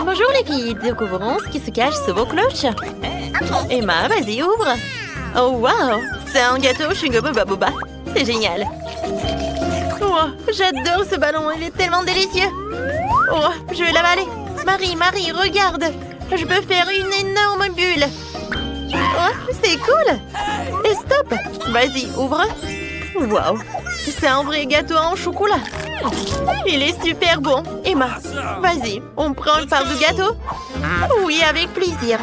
Bonjour les filles, découvrons ce qui se cache sous vos cloches. Emma, vas-y, ouvre. Oh wow, c'est un gâteau chewing-gum boba. C'est génial. Oh, j'adore ce ballon, il est tellement délicieux. Oh, je vais l'avaler. Marie, regarde. Je peux faire une énorme bulle. Oh, c'est cool. Et stop. Vas-y, ouvre. Wow, c'est un vrai gâteau en chocolat. Il est super bon. Emma, vas-y, on prend une part de gâteau? Oui, avec plaisir.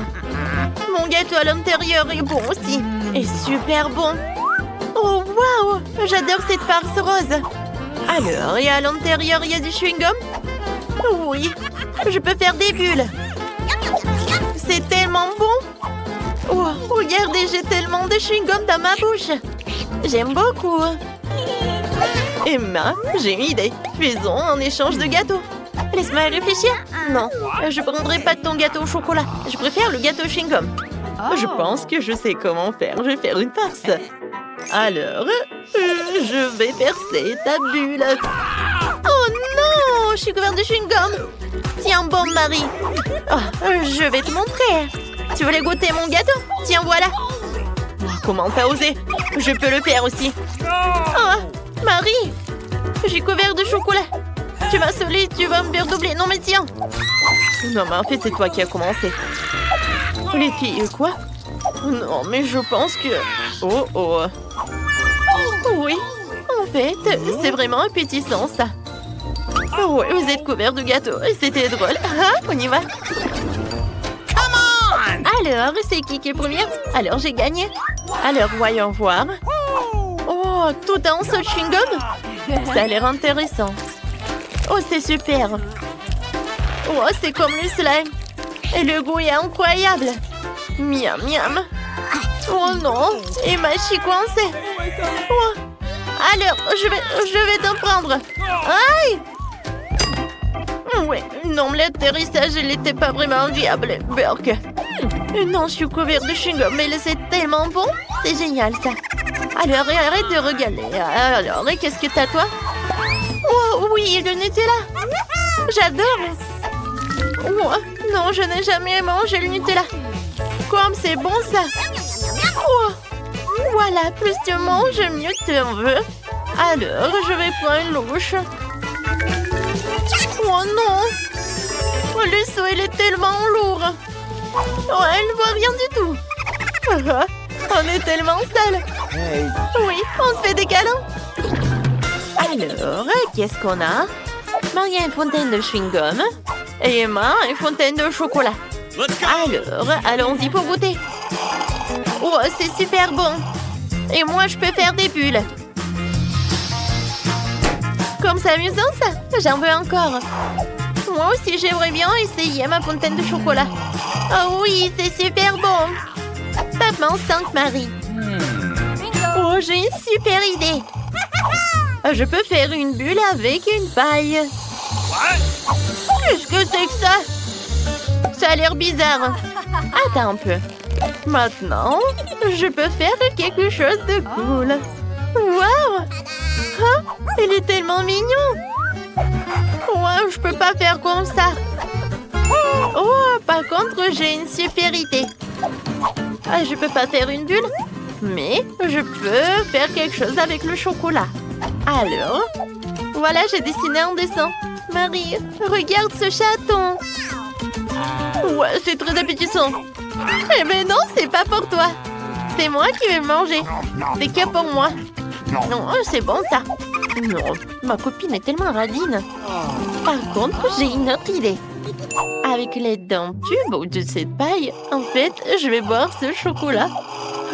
Mon gâteau à l'intérieur est bon aussi. Et super bon. Oh, wow, j'adore cette farce rose. Alors, et à l'intérieur, il y a du chewing-gum? Oui, je peux faire des bulles. C'est tellement bon. Oh, regardez, j'ai tellement de chewing-gum dans ma bouche. J'aime beaucoup. Emma, j'ai une idée. Faisons un échange de gâteaux. Laisse-moi réfléchir. Non, je ne prendrai pas de ton gâteau au chocolat. Je préfère le gâteau chewing-gum. Je pense que je sais comment faire. Je vais faire une farce. Alors, je vais percer ta bulle. Oh non, je suis couverte de chewing-gum. Tiens bon, Marie. Oh, je vais te montrer. Tu voulais goûter mon gâteau? Tiens, voilà. Comment t'as osé? Je peux le faire aussi. Oh, Marie, j'ai couvert de chocolat. Tu m'as saoulée, tu vas me faire doubler. Non, mais tiens. Non, mais en fait, c'est toi qui as commencé. Les filles, quoi? Non, mais je pense que... Oh, oh. Oui, en fait, c'est vraiment appétissant, ça. Oui, vous êtes couverts de gâteaux. C'était drôle. Ah, on y va. Alors, c'est qui est première? Alors, j'ai gagné. Alors, voyons voir. Oh, tout en saut chewing-gum? Ça a l'air intéressant. Oh, c'est super. Oh, c'est comme le slime. Et le goût est incroyable. Miam, miam. Oh non, Emma, je suis coincée. Oh. Alors, je vais te prendre. Aïe! Ouais, non, l'atterrissage, il n'était pas vraiment viable, Burke. Non, je suis couvert de chewing-gum, mais c'est tellement bon. C'est génial, ça. Alors, arrête de regarder. Alors, qu'est-ce que t'as, toi? Oh, oui, le Nutella. J'adore. Oh, non, je n'ai jamais mangé le Nutella. Comme c'est bon, ça. Oh, voilà, plus tu manges, mieux tu en veux. Alors, je vais prendre une louche. Oh non! Oh, le seau, il est tellement lourd. Oh, elle ne voit rien du tout. On est tellement sale. Hey. Oui, on se fait des câlins. Alors, qu'est-ce qu'on a? Marie a une fontaine de chewing-gum. Et Emma a une fontaine de chocolat. Alors, allons-y pour goûter. Oh, c'est super bon. Et moi, je peux faire des bulles. Comme c'est amusant, ça. J'en veux encore. Moi aussi, j'aimerais bien essayer ma fontaine de chocolat. Oh oui, c'est super bon. Tape-moi 5, Marie. Oh, j'ai une super idée. Je peux faire une bulle avec une paille. Qu'est-ce que c'est que ça? Ça a l'air bizarre. Attends un peu. Maintenant, je peux faire quelque chose de cool. Waouh! Hein? Il est tellement mignon. Wow, je peux pas faire comme ça. Oh, par contre, j'ai une super idée. Je peux pas faire une bulle, mais je peux faire quelque chose avec le chocolat. Alors, voilà, j'ai dessiné un dessin. Marie, regarde ce chaton. Ouais, c'est très appétissant. Eh ben non, c'est pas pour toi. C'est moi qui vais le manger. C'est que pour moi. Non, c'est bon ça. Non, ma copine est tellement radine. Par contre, j'ai une autre idée. Avec l'aide d'un tube ou de cette paille, en fait, je vais boire ce chocolat.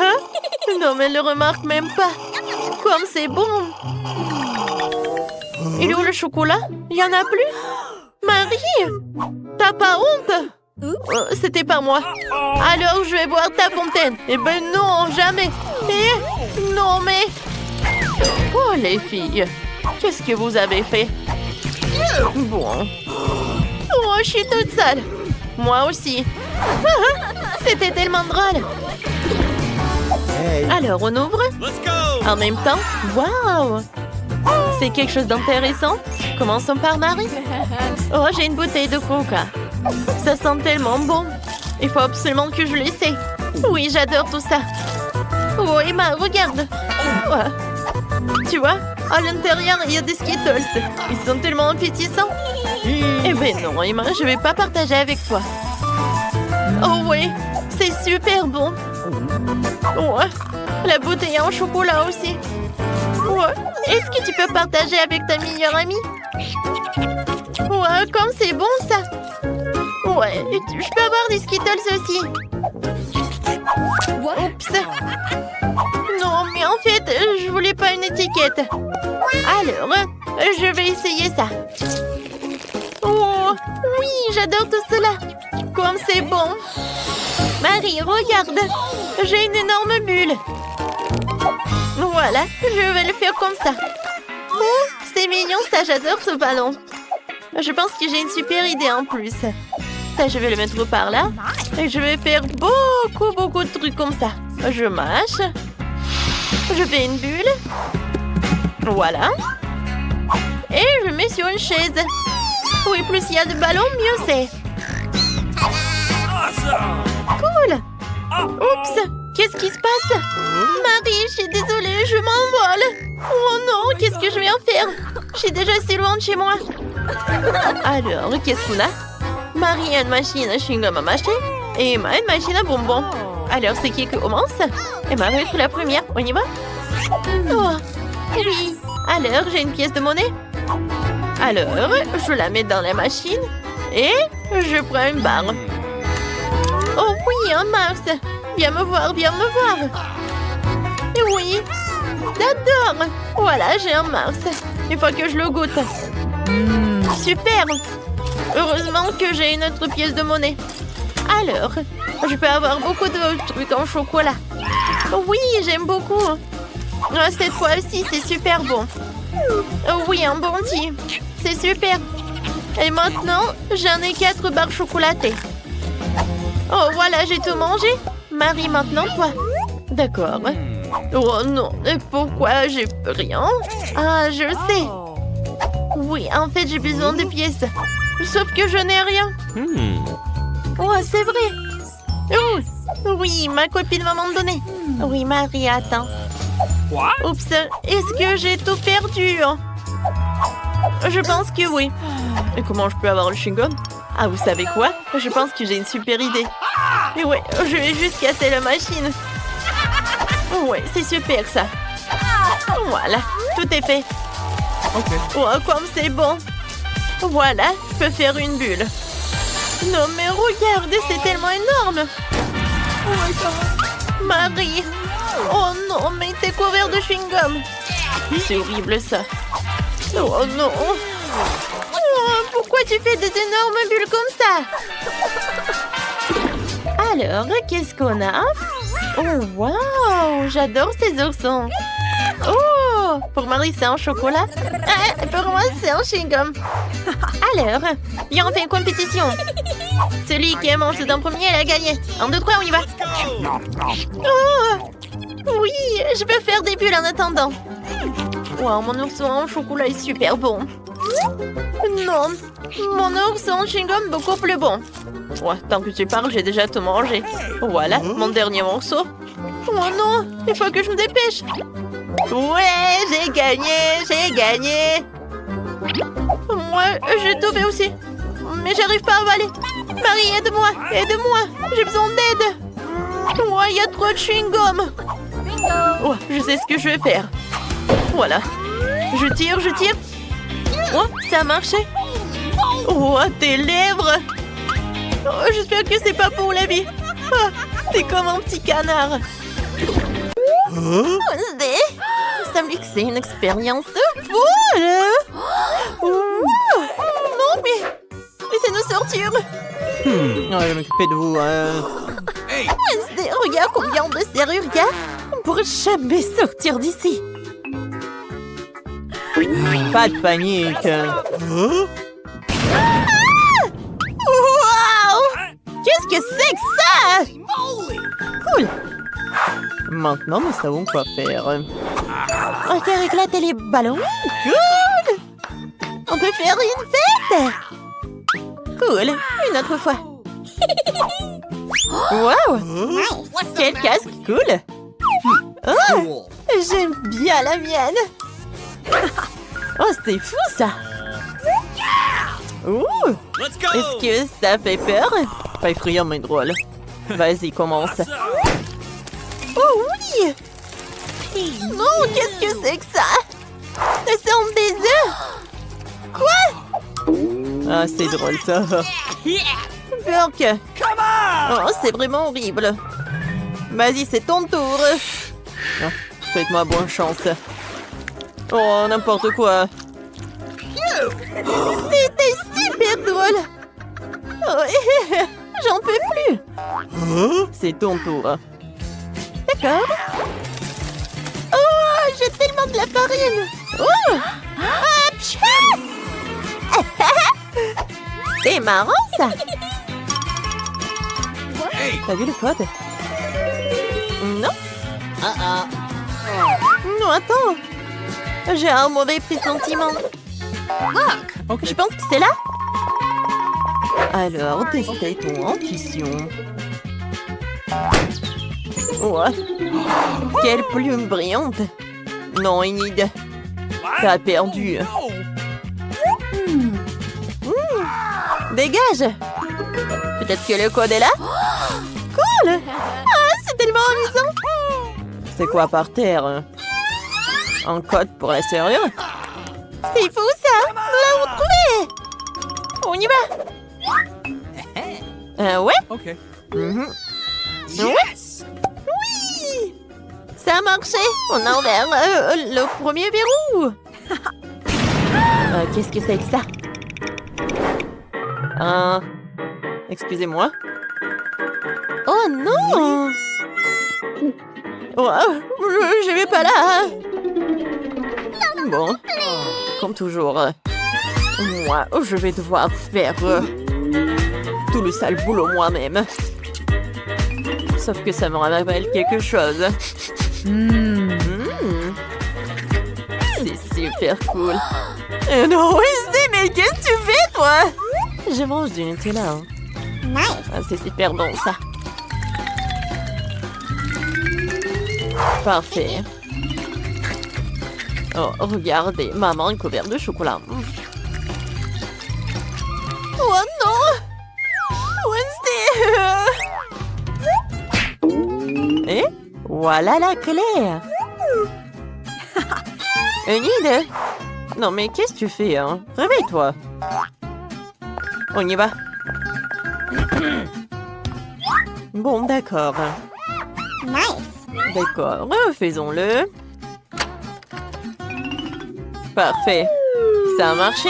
Hein? Non, mais elle ne le remarque même pas. Comme c'est bon. Il est où le chocolat? Il n'y en a plus? Marie, t'as pas honte? C'était pas moi. Alors, je vais boire ta fontaine. Eh ben non, jamais. Non, mais... Oh, les filles, qu'est-ce que vous avez fait? Bon. Oh, je suis toute seule. Moi aussi. C'était tellement drôle. Hey. Alors, on ouvre? En même temps, waouh! c'est quelque chose d'intéressant. Commençons par Marie. Oh, j'ai une bouteille de coca. Ça sent tellement bon. Il faut absolument que je l'essaie. Oui, j'adore tout ça. Oh, Emma, regarde. Oh. Tu vois, à l'intérieur, il y a des Skittles. Ils sont tellement appétissants. Eh ben non, Emma, je vais pas partager avec toi. Oh oui, c'est super bon. Ouais, la bouteille en chocolat aussi. Ouais, est-ce que tu peux partager avec ta meilleure amie? Ouais, comme c'est bon ça. Ouais, je peux avoir des Skittles aussi. Oups. Non, mais en fait, je voulais pas une étiquette. Alors, je vais essayer ça. Oh, oui, j'adore tout cela. Comme c'est bon. Marie, regarde. J'ai une énorme bulle. Voilà, je vais le faire comme ça. Oh, c'est mignon ça, j'adore ce ballon. Je pense que j'ai une super idée en plus. Ça, je vais le mettre par là. Et je vais faire beaucoup de trucs comme ça. Je mâche. Je fais une bulle. Voilà. Et je mets sur une chaise. Oui, plus il y a de ballons, mieux c'est. Cool. Oups, qu'est-ce qui se passe? Marie, je suis désolée, je m'envole. Oh non, qu'est-ce que je vais en faire? Je suis déjà si loin de chez moi. Alors, qu'est-ce qu'on a? Marie a une machine à chewing-gum à mâcher et Emma une machine à bonbons. Alors, c'est qui commence? Emma va être la première, on y va? Oh, oui. Alors, j'ai une pièce de monnaie. Alors, je la mets dans la machine et je prends une barre. Oh oui, un Mars. Viens me voir, viens me voir. Oui, j'adore. Voilà, j'ai un Mars. Il faut que je le goûte. Super. Heureusement que j'ai une autre pièce de monnaie. Alors, je peux avoir beaucoup de trucs en chocolat. Oui, j'aime beaucoup. Cette fois-ci, c'est super bon. Oui, un bounty. C'est super. Et maintenant, j'en ai 4 barres chocolatées. Oh, voilà, j'ai tout mangé. Marie, maintenant, toi. D'accord. Oh non, et pourquoi j'ai rien? Ah, je sais. Oui, en fait, j'ai besoin de pièces. Sauf que je n'ai rien. Oh, c'est vrai. Oh, oui, ma copine va m'en donner. Oui, Marie, attends. Oups, est-ce que j'ai tout perdu? Je pense que oui. Et comment je peux avoir le chewing-gum? Ah, vous savez quoi? Je pense que j'ai une super idée. Et ouais, je vais juste casser la machine. Ouais, c'est super ça. Voilà, tout est fait. Oh, comme c'est bon. Voilà, je peux faire une bulle. Non, mais regardez, c'est tellement énorme. Marie. Oh non, mais t'es couvert de chewing-gum. C'est horrible ça. Oh non. Oh, pourquoi tu fais des énormes bulles comme ça? Alors, qu'est-ce qu'on a? Oh, waouh, j'adore ces oursons. Oh, pour Marie, c'est en chocolat. Ah, pour moi, c'est en chewing-gum. Alors, viens, on fait une compétition. Celui qui mange tout en premier, il a gagné. 1, 2, 3, on y va. Oh, oui, je peux faire des bulles en attendant. Wow, mon ourson en chocolat est super bon. Non, mon ourson en chewing-gum beaucoup plus bon. Ouais, tant que tu parles, j'ai déjà tout mangé. Voilà, mon dernier morceau. Oh non, il faut que je me dépêche. Ouais, j'ai gagné. Moi, j'ai tout fait aussi. Mais j'arrive pas à avaler. Marie, aide-moi, j'ai besoin d'aide. Ouais, il y a trop de chewing-gum. Oh, je sais ce que je vais faire. Voilà. Je tire. Oh, ça a marché. Oh, tes lèvres. Oh, j'espère que c'est pas pour la vie. Ah, t'es comme un petit canard. Wednesday, il semble que c'est une expérience folle. Non, mais laissez-nous sortir. Je vais m'occuper de vous. Wednesday, regarde combien de serrures il y a. On pourrait jamais sortir d'ici. Pas de panique. Wow! Qu'est-ce que c'est que ça? Cool. Maintenant, nous savons quoi faire. On va faire éclater les ballons. Cool. On peut faire une fête. Cool. Une autre fois. Wow. Quel casque cool. Oh, j'aime bien la mienne. Oh, c'est fou ça. Ouh. Est-ce que ça fait peur? Pas effrayant, mais drôle. Vas-y, commence. Oh oui! Non, qu'est-ce que c'est que ça? Ce sont des œufs! Quoi? Ah, c'est drôle ça. Burk! Oh, c'est vraiment horrible. Vas-y, c'est ton tour. Oh, faites-moi bonne chance. Oh, n'importe quoi. C'était super drôle. Oh, j'en peux plus. C'est ton tour. D'accord. Oh, j'ai tellement de la farine. Oh. C'est marrant ça. T'as vu le code? Non. Non, attends. J'ai un mauvais pressentiment. Je pense que c'est là. Alors, testez ton intuition. Ouais. Quelle plume brillante. Non, Enid. T'as perdu. Dégage. Peut-être que le code est là. Cool. Ah, c'est tellement amusant. C'est quoi par terre? Un code pour la serrure? C'est fou ça. Nous l'avons trouvé. On y va. Ouais. Ok. Ouais. Oui. Ça a marché. On a ouvert le premier verrou. Qu'est-ce que c'est que ça? Excusez-moi. Oh non! Oh, je vais pas là. Bon, comme toujours, moi, je vais devoir faire tout le sale boulot moi-même. Sauf que ça me rappelle quelque chose. C'est super cool. Non, Wednesday, mais qu'est-ce que tu fais, toi? Je mange du Nutella. Hein. Ah, c'est super bon, ça. Parfait. Oh, regardez, maman est couverte de chocolat. Oh non! Wednesday! Et voilà la clé! Enid! Non mais qu'est-ce que tu fais, hein? Réveille-toi! On y va! Bon, d'accord. D'accord, faisons-le. Parfait. Ça a marché.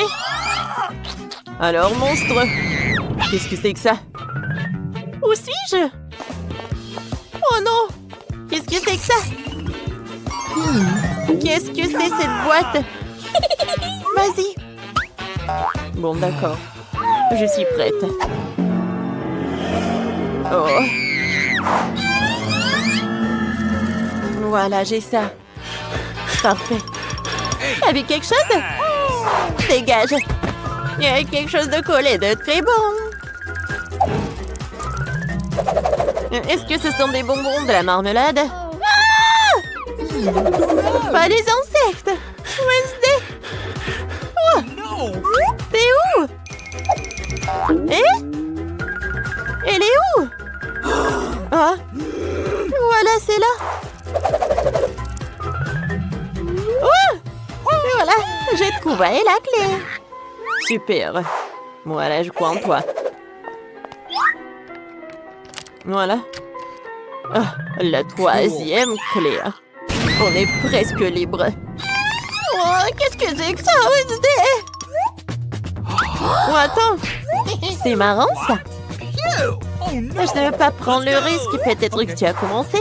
Alors, monstre, qu'est-ce que c'est que ça? Où suis-je? Oh non! Qu'est-ce que c'est que ça? Qu'est-ce que c'est cette boîte? Vas-y. Bon, d'accord. Je suis prête. Oh. Voilà, j'ai ça. Parfait. Avec quelque chose? Dégage. Il y a quelque chose de collé de très bon. Est-ce que ce sont des bonbons, de la marmelade? Ah! Pas des insectes. Wednesday. Oh. T'es où? Elle est où? Ah. Voilà, c'est là. Oh! Voilà, j'ai trouvé la clé. Super. Voilà, je crois en toi. Voilà. Ah, la troisième clé. On est presque libre. Oh, qu'est-ce que c'est que ça, Wednesday? Oh, attends. C'est marrant, ça. Je ne veux pas prendre le risque. Peut-être que tu as commencé.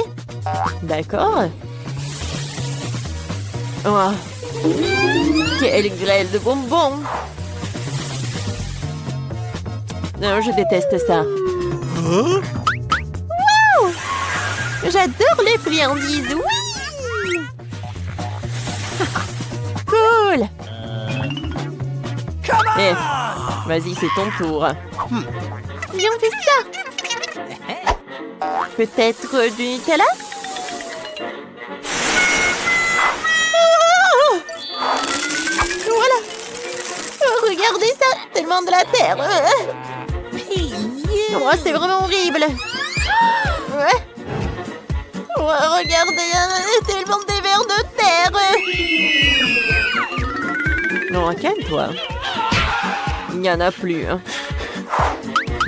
D'accord. Oh. Quelle grêle de bonbons. Non, je déteste ça. Wow! J'adore les friandises. Oui! Cool. Eh, vas-y, c'est ton tour. Viens, on fait ça. Peut-être du Nutella? Oh, voilà. Oh, regardez ça, tellement de la terre. Oh, c'est vraiment horrible. Ouais. Ouais, regardez, tellement des vers de terre. Non, calme-toi. Il n'y en a plus. Hein.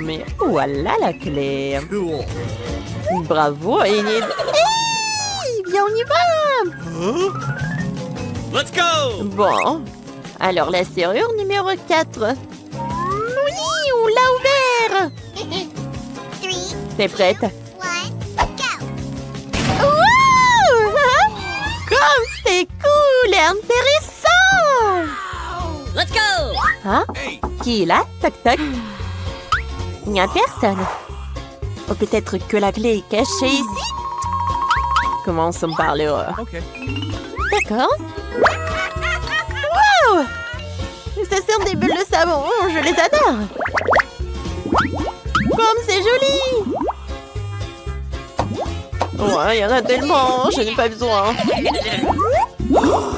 Mais voilà la clé. Bravo, Enid. Hey, viens, on y va. Let's go! Bon, alors la serrure numéro 4. Oui, on l'a ouvert. T'es prête? Wow! Comme c'est cool et intéressant! Let's go! Hein? Qui est là? Toc toc. Il n'y a personne. Ou peut-être que la clé est cachée ici? Commençons par le haut. Okay. D'accord. Wow! Ça sert des bulles de savon. Je les adore. Comme c'est joli! Ouais, il y en a tellement. Je n'ai pas besoin.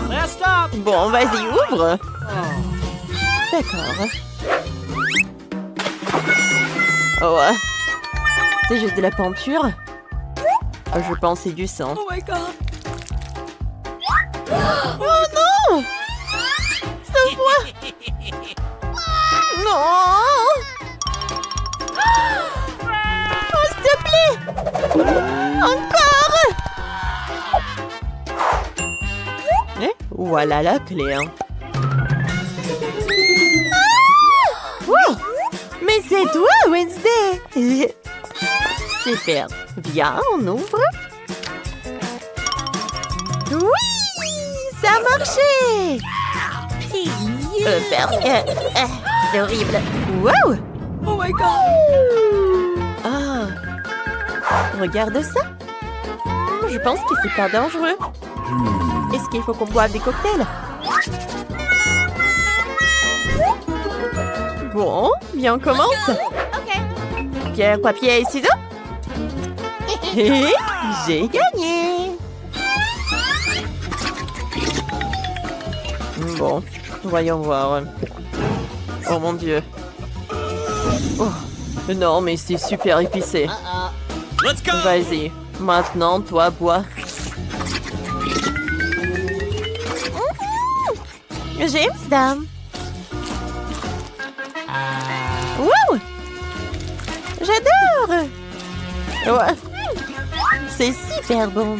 Last stop! Bon, vas-y, ouvre. D'accord. Oh, ouais. C'est juste de la peinture? Oh, je pense que c'est du sang. Oh my god! Oh non! Ça voit! Non! Oh, s'il te plaît! Encore! Eh, voilà la clé. Hein. Ah! Wow! Mais c'est toi, Wednesday! Super. Viens, on ouvre. Oui! Ça a marché! C'est horrible. Wow! Oh my god! Ah! Regarde ça! Je pense que c'est pas dangereux. Est-ce qu'il faut qu'on boive des cocktails? Bon, bien, on commence. Pierre, papier et ciseaux. Et j'ai gagné. Bon, voyons voir. Oh mon Dieu. Oh, non, mais c'est super épicé. Let's go! Vas-y, maintenant, toi, bois. J'aime ça. Wow! J'adore! Ouais. C'est super bon.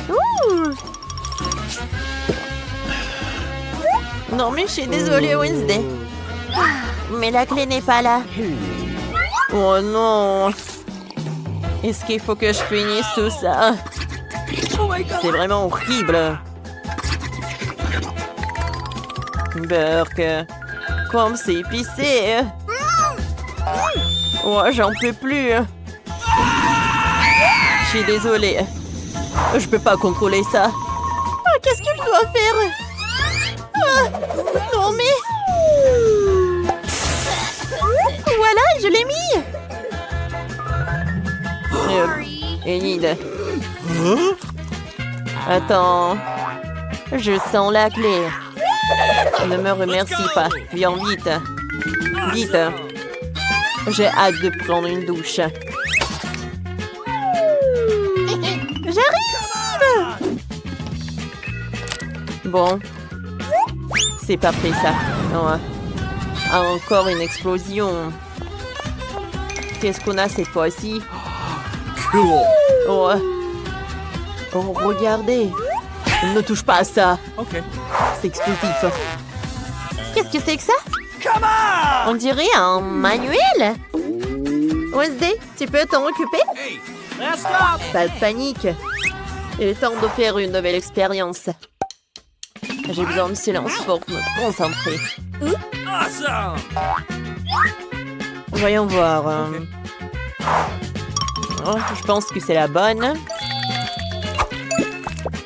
Ouh! Non, mais je suis désolée, Wednesday. Mais la clé n'est pas là. Oh non! Est-ce qu'il faut que je finisse tout ça? Oh my god! C'est vraiment horrible. Burk, comme c'est épicé. Ouais, j'en peux plus. Je suis désolée. Je peux pas contrôler ça. Ah, qu'est-ce que je dois faire? Ah, non mais... Voilà, je l'ai mis. Enid. Attends. Je sens la clé. Ne me remercie pas. Viens vite. Vite. J'ai hâte de prendre une douche. J'arrive! Bon. C'est pas prêt ça. Non. Encore une explosion. Qu'est-ce qu'on a cette fois-ci? Cool! Oh. Oh, regardez. Ne touche pas à ça. Okay. C'est explosif. Qu'est-ce que c'est que ça? Come on! On dirait un manuel. Wednesday, tu peux t'en occuper? Hey! Last stop! Pas de panique. Il est temps de faire une nouvelle expérience. J'ai besoin de silence pour me concentrer. Awesome! Voyons voir. Oh, je pense que c'est la bonne.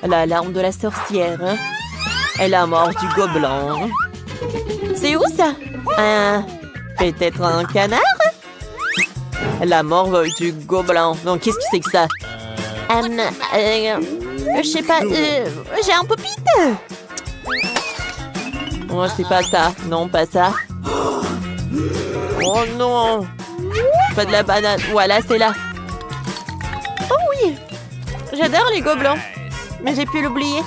L'alarme de la sorcière. Elle a mordu gobelin. C'est où ça? Peut-être un canard? La morve du gobelin. Donc, qu'est-ce que c'est que ça? Je sais pas, j'ai un pop-it. Oh, c'est pas ça. Non, pas ça. Oh non! Pas de la banane. Voilà, c'est là. Oh oui, j'adore les gobelins, mais j'ai pu l'oublier.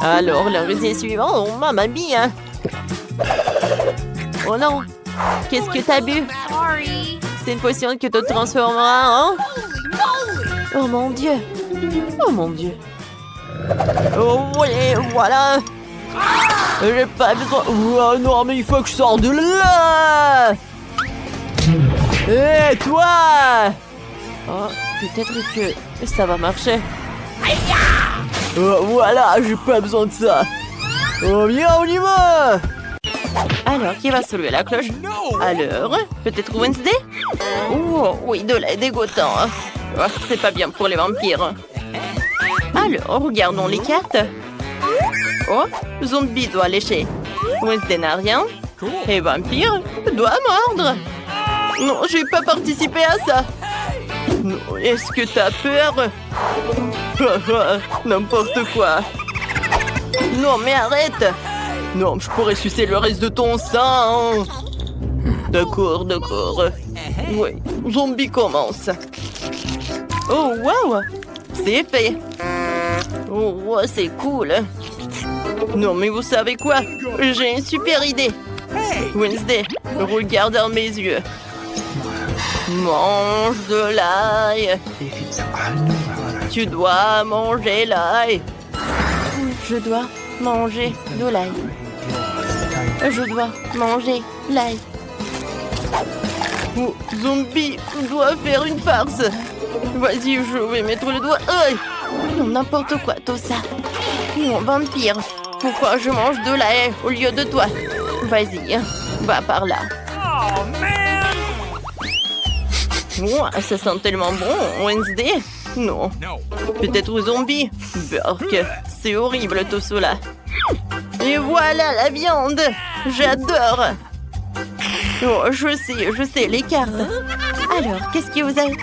Alors, le rusé suivant. Oh, mamma mia! Oh non, qu'est-ce que t'as bu? C'est une potion qui te transformera en... Oh mon Dieu. Oh mon Dieu. Oh oui, voilà. J'ai pas besoin... Oh non, mais il faut que je sorte de là. Hé, toi! Oh, peut-être que ça va marcher. Oh, voilà, j'ai pas besoin de ça. Oh, viens, on y va. Alors, qui va soulever la cloche? Alors, peut-être Wednesday? Oh, oui, de l'aide dégoûtant. Oh, c'est pas bien pour les vampires. Alors, regardons les cartes. Oh, zombie doit lécher. Wednesday n'a rien. Et vampire doit mordre. Non, je vais pas participer à ça. Non, est-ce que t'as peur? N'importe quoi. Non, mais arrête. Non, je pourrais sucer le reste de ton sang. D'accord, d'accord. Oui, zombie commence. Oh, wow. C'est fait. Oh, c'est cool. Non, mais vous savez quoi? J'ai une super idée. Wednesday, regarde dans mes yeux. Mange de l'ail. Tu dois manger l'ail. Je dois manger de l'ail. Je dois manger l'ail. Oh, zombie doit faire une farce. Vas-y, je vais mettre le doigt. Aïe! Non, n'importe quoi, tout ça. Non, vampire. Pourquoi je mange de l'ail au lieu de toi? Vas-y, va par là. Oh, man! Oh, ça sent tellement bon, Wednesday. Non. Peut-être zombie. Burk, c'est horrible tout cela. Et voilà la viande. J'adore. Oh, je sais, les cartes. Alors, qu'est-ce que vous avez?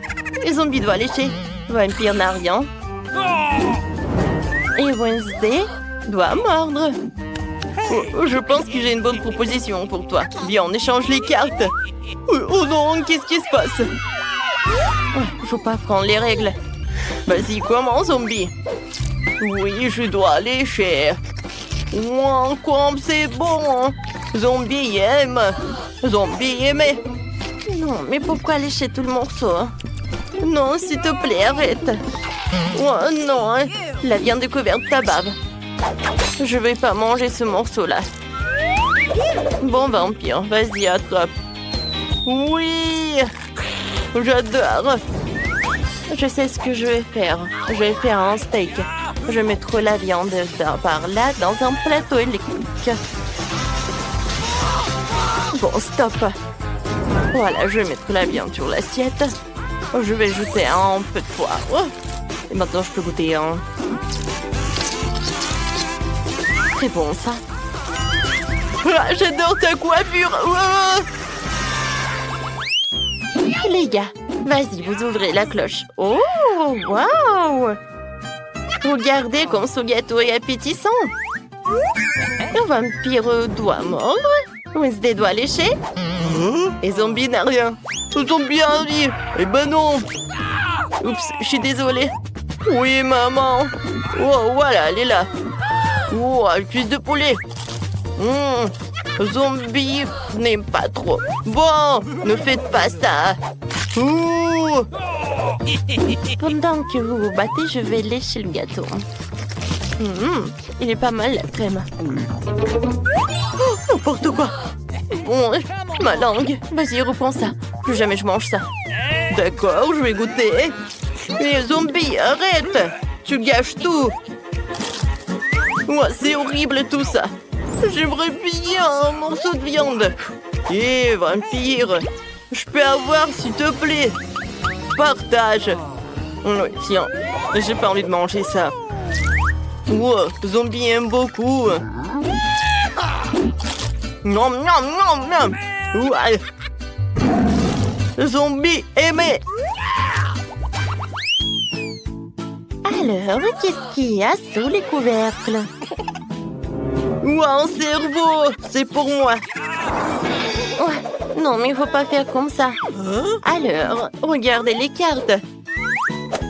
Les zombies doivent lécher. Vampire n'a rien. Et Wednesday doit mordre. Oh, je pense que j'ai une bonne proposition pour toi. Viens, on échange les cartes. Oh non, qu'est-ce qui se passe? Faut pas prendre les règles. Vas-y, commence, zombie. Oui, je dois lécher. Ouah, comme c'est bon. Zombie aime. Zombie aimé. Non, mais pourquoi lécher tout le morceau? Non, s'il te plaît, arrête. Oh non, la viande est couverte de ta bave. Je vais pas manger ce morceau-là. Bon, vampire, vas-y, attrape. Oui, j'adore. Je sais ce que je vais faire. Je vais faire un steak. Je vais mettre la viande par là dans un plateau électrique. Bon, stop. Voilà, je vais mettre la viande sur l'assiette. Je vais ajouter un peu de poivre. Et maintenant, je peux goûter un. Très bon, ça. Ah, j'adore ta coiffure. Les gars, vas-y, vous ouvrez la cloche. Oh, waouh! Regardez comme ce gâteau est appétissant. Un vampire doit mordre. Wednesday doit lécher. Et zombie n'a rien. Zombie a envie. Eh ben non. Oups, je suis désolée. Oui, maman. Oh, voilà, elle est là. Oh, une cuisse de poulet. Zombie n'aime pas trop. Bon, ne faites pas ça. Ouh. Pendant que vous vous battez, je vais lécher le gâteau. Il est pas mal, la crème. Oh, n'importe quoi. Bon, ma langue. Vas-y, reprends ça. Plus jamais je mange ça. D'accord, je vais goûter. Mais zombie, arrête. Tu gâches tout. Ouais, c'est horrible tout ça. J'aimerais bien un morceau de viande. Hé, vampire, je peux avoir, s'il te plaît? Partage. Oui, tiens, j'ai pas envie de manger ça. Wow, zombie aime beaucoup. Nom, nom, nom, nom. Ouais. Zombie aimé. Alors, qu'est-ce qu'il y a sous les couvercles? Wow, un cerveau. C'est pour moi. Ouais. Non, mais il faut pas faire comme ça. Hein? Alors, regardez les cartes.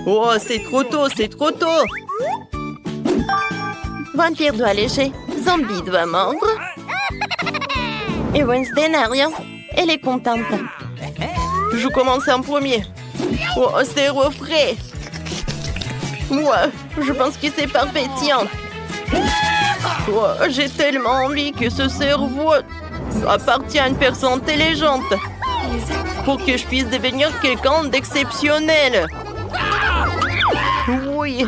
Oh, c'est trop tôt, c'est trop tôt. Vampire doit lécher. Zombie doit mordre. Et Wednesday n'a rien. Elle est contente. Je commence en premier. Oh, c'est frais. Ouais, je pense que c'est pas pétillant. Oh, j'ai tellement envie que ce cerveau appartient à une personne intelligente pour que je puisse devenir quelqu'un d'exceptionnel. Oui,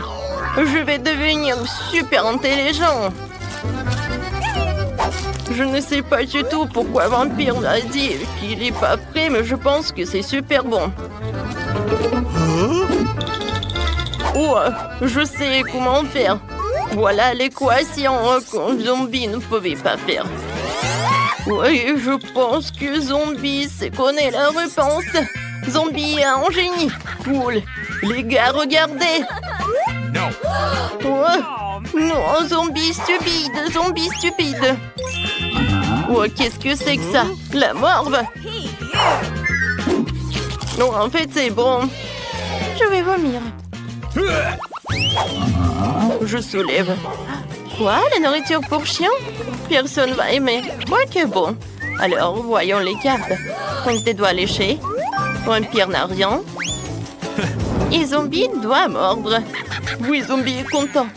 je vais devenir super intelligent. Je ne sais pas du tout pourquoi Vampire m'a dit qu'il n'est pas prêt, mais je pense que c'est super bon. Oh, je sais comment faire. Voilà l'équation qu'un zombie ne pouvait pas faire. Oui, je pense que Zombie connaît la réponse. Zombie a un génie. Cool. Les gars, regardez. No. Oh, non, zombie stupide. Oh, qu'est-ce que c'est que ça? La morve. Non, en fait, c'est bon. Je vais vomir. Je soulève. Quoi? La nourriture pour chien? Personne va aimer. Moi que bon. Alors, voyons les cartes. Wednesday doit lécher. Vampire n'a rien. Et Zombie doit mordre. Oui, Zombie est content.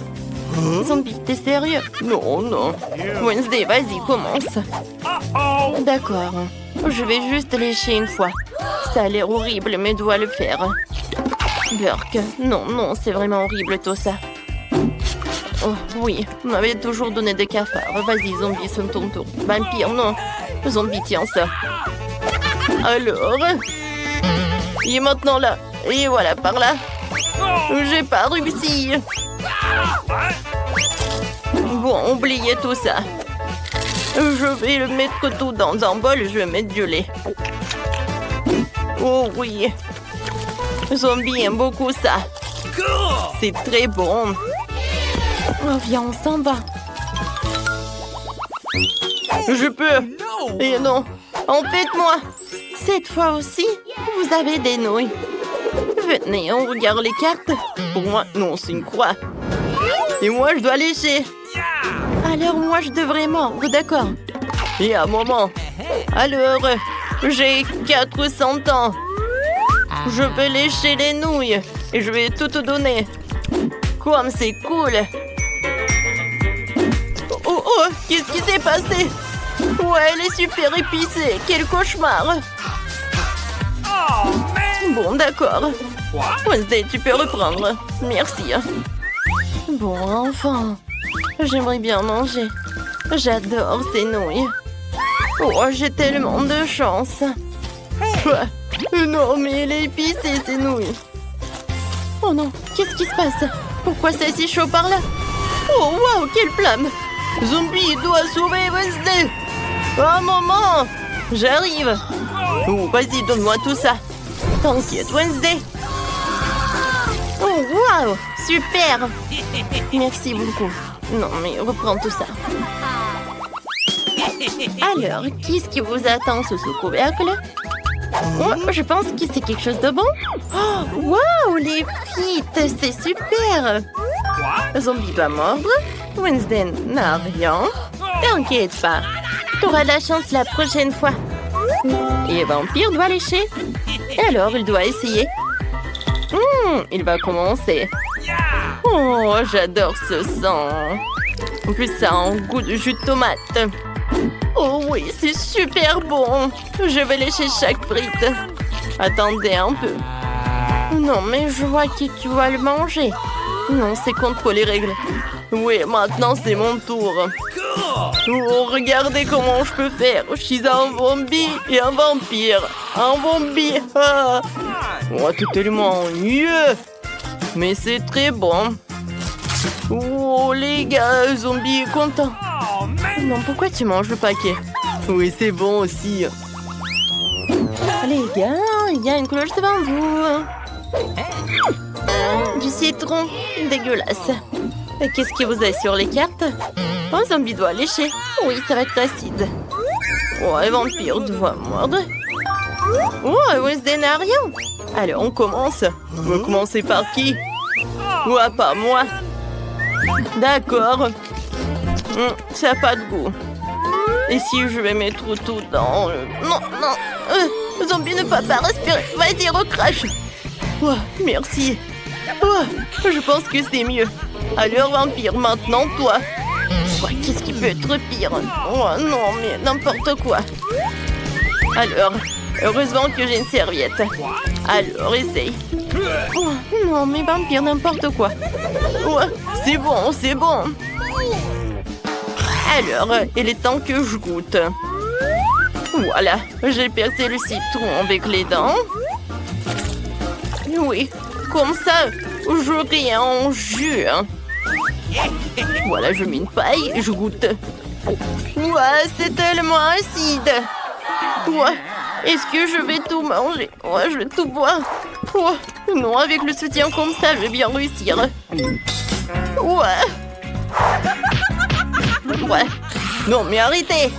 Zombie, t'es sérieux? Non, non. Wednesday, vas-y, commence. Uh-oh. D'accord. Je vais juste lécher une fois. Ça a l'air horrible, mais dois le faire. Burk, non, non, c'est vraiment horrible tout ça. Oh, oui, on m'avait toujours donné des cafards. Vas-y, Zombie, c'est ton tour. Vampire, non. Zombie, tiens ça. Alors, il est maintenant là. Et voilà, par là. J'ai pas réussi. Bon, oubliez tout ça. Je vais le mettre tout dans un bol et je vais mettre du lait. Oh oui. Zombie aime beaucoup ça. C'est très bon. Oh, viens, on s'en va. Je peux. Et non. En fait, moi. Cette fois aussi, vous avez des nouilles. Venez, on regarde les cartes. Pour moi, non, c'est une croix. Et moi, je dois lécher. Alors moi, je devrais mordre, d'accord? Et un moment. Alors, j'ai 400 ans. Je vais lécher les nouilles. Et je vais tout te donner. Comme c'est cool. Oh, oh, qu'est-ce qui s'est passé? Ouais, elle est super épicée. Quel cauchemar. Oh, man. Bon, d'accord. What? Wednesday, tu peux reprendre. Merci. Bon, enfin. J'aimerais bien manger. J'adore ces nouilles. Oh, j'ai tellement de chance. Quoi? Non, mais elle est épicée, ces nouilles. Oh non, qu'est-ce qui se passe? Pourquoi c'est si chaud par là? Oh, waouh, quelle flamme! Zombie doit sauver Wednesday! Un moment! J'arrive! Oh, vas-y, donne-moi tout ça. T'inquiète, Wednesday. Oh, waouh! Super! Merci beaucoup. Non, mais reprends tout ça. Alors, qu'est-ce qui vous attend sous ce couvercle? Oh, je pense que c'est quelque chose de bon. Oh, waouh! Les frites, c'est super! Zombie doit mordre. Wednesday n'a rien. T'inquiète pas. T'auras de la chance la prochaine fois. Et Vampire doit lécher. Et alors, il doit essayer. Il va commencer. Oh, j'adore ce sang. En plus, ça a un goût de jus de tomate. Oh oui, c'est super bon. Je vais lécher chaque frite. Attendez un peu. Non, mais je vois que tu vas le manger. Non, c'est contre les règles. Oui, maintenant c'est mon tour. Oh, regardez comment je peux faire. Je suis un zombie et un vampire. Un zombie. Ah. Oh, c'est tellement mieux. Mais c'est très bon. Oh, Oh, les gars, Zombie est content. Oh, man. Non, pourquoi tu manges le paquet? Oui, c'est bon aussi. Les gars, il y a une cloche devant vous. Du citron, dégueulasse. Qu'est-ce que vous avez sur les cartes? Un zombie doit lécher. Oui, ça va être acide. Ouais, vampire doit mordre. Oh, Wednesday n'a rien. Alors, on commence. On va commencer par qui? Ouais, pas moi. D'accord. Ça n'a pas de goût. Et si je vais mettre tout dans... Non, non. Zombie ne peut pas respirer. Vas-y, recrache. Oh, merci. Oh, je pense que c'est mieux. Alors, vampire, maintenant, toi. Oh, qu'est-ce qui peut être pire? Oh non, mais n'importe quoi. Alors, heureusement que j'ai une serviette. Alors, essaye. Oh, non, mais vampire, n'importe quoi. Oh, c'est bon, c'est bon. Alors, il est temps que je goûte. Voilà, j'ai percé le citron avec les dents. Oui, comme ça, j'aurai un jus. Voilà, je mets une paille et je goûte. Ouais, c'est tellement acide. Ouais, est-ce que je vais tout manger? Ouais, je vais tout boire. Ouais, non, avec le soutien comme ça, je vais bien réussir. Ouais. Ouais. Non, mais arrêtez.